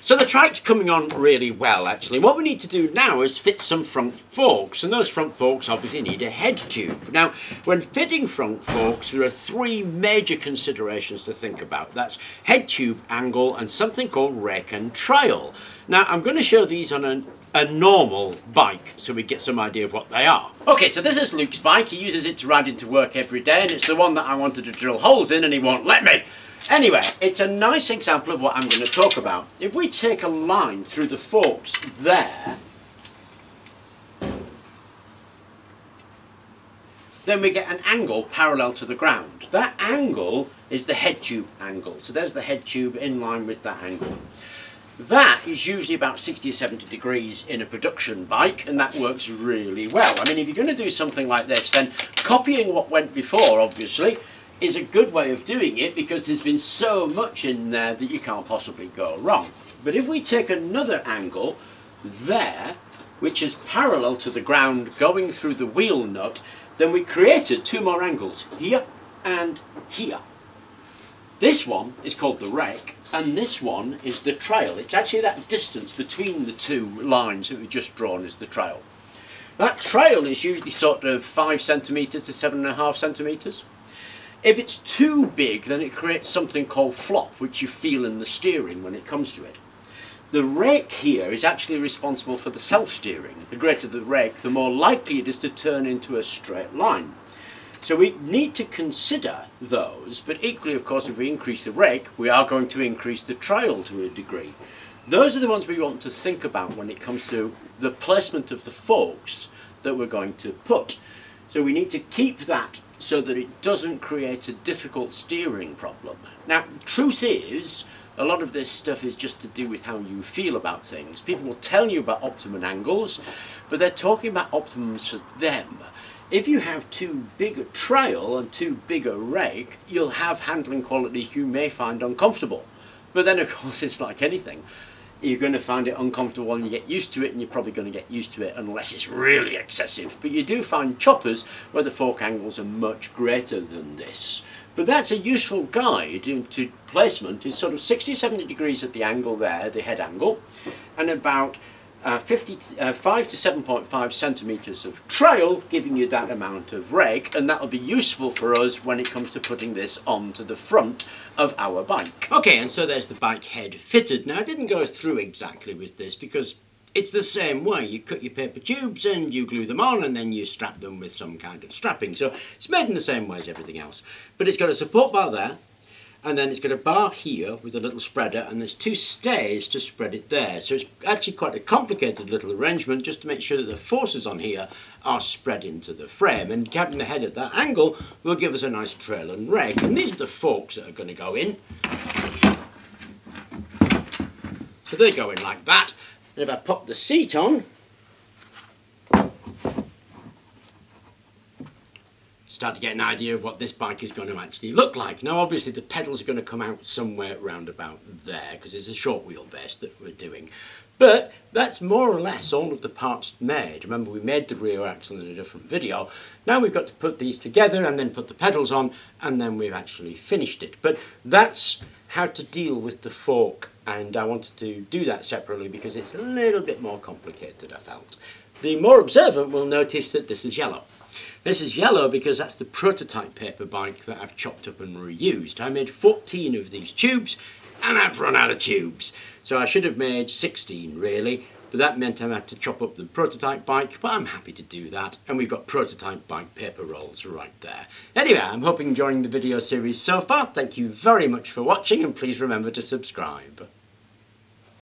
So the trike's coming on really well actually. What we need to do now is fit some front forks, and those front forks obviously need a head tube. Now when fitting front forks there are three major considerations to think about. That's head tube, angle, and something called rake and trail. Now I'm going to show these on a normal bike so we get some idea of what they are. Okay, so this is Luke's bike. He uses it to ride into work every day, and it's the one that I wanted to drill holes in and he won't let me. Anyway, it's a nice example of what I'm going to talk about. If we take a line through the forks there, then we get an angle parallel to the ground. That angle is the head tube angle. So there's the head tube in line with that angle. That is usually about 60 or 70 degrees in a production bike, and that works really well. I mean, if you're going to do something like this, then copying what went before, obviously, is a good way of doing it because there's been so much in there that you can't possibly go wrong. But if we take another angle there, which is parallel to the ground going through the wheel nut, then we created two more angles, here and here. This one is called the rake, and this one is the trail. It's actually that distance between the two lines that we've just drawn is the trail. That trail is usually sort of 5 centimetres to 7.5 centimetres. If it's too big, then it creates something called flop, which you feel in the steering when it comes to it. The rake here is actually responsible for the self-steering. The greater the rake, the more likely it is to turn into a straight line. So we need to consider those, but equally, of course, if we increase the rake, we are going to increase the trail to a degree. Those are the ones we want to think about when it comes to the placement of the forks that we're going to put. So we need to keep that so that it doesn't create a difficult steering problem. Now, truth is, a lot of this stuff is just to do with how you feel about things. People will tell you about optimum angles, but they're talking about optimums for them. If you have too big a trail and too big a rake, you'll have handling qualities you may find uncomfortable. But then, of course, it's like anything. You're going to find it uncomfortable and you get used to it, and you're probably going to get used to it unless it's really excessive. But you do find choppers where the fork angles are much greater than this. But that's a useful guide into placement. Is sort of 60-70 degrees at the angle there, the head angle, and about 5 to 7.5 centimetres of trail, giving you that amount of rake, and that'll be useful for us when it comes to putting this onto the front of our bike. Okay, and so there's the bike head fitted. Now I didn't go through exactly with this because it's the same way. You cut your paper tubes and you glue them on and then you strap them with some kind of strapping. So it's made in the same way as everything else. But it's got a support bar there, and then it's got a bar here with a little spreader, and there's two stays to spread it there. So it's actually quite a complicated little arrangement just to make sure that the forces on here are spread into the frame, and having the head at that angle will give us a nice trail and rake. And these are the forks that are going to go in. So they go in like that. And if I pop the seat on, start to get an idea of what this bike is going to actually look like. Now obviously the pedals are going to come out somewhere round about there because it's a short wheelbase that we're doing. But that's more or less all of the parts made. Remember, we made the rear axle in a different video. Now we've got to put these together and then put the pedals on, and then we've actually finished it. But that's how to deal with the fork, and I wanted to do that separately because it's a little bit more complicated, I felt. The more observant will notice that this is yellow. This is yellow because that's the prototype paper bike that I've chopped up and reused. I made 14 of these tubes and I've run out of tubes. So I should have made 16 really, but that meant I had to chop up the prototype bike, but I'm happy to do that. And we've got prototype bike paper rolls right there. Anyway, I'm hoping you're enjoying the video series so far. Thank you very much for watching, and please remember to subscribe.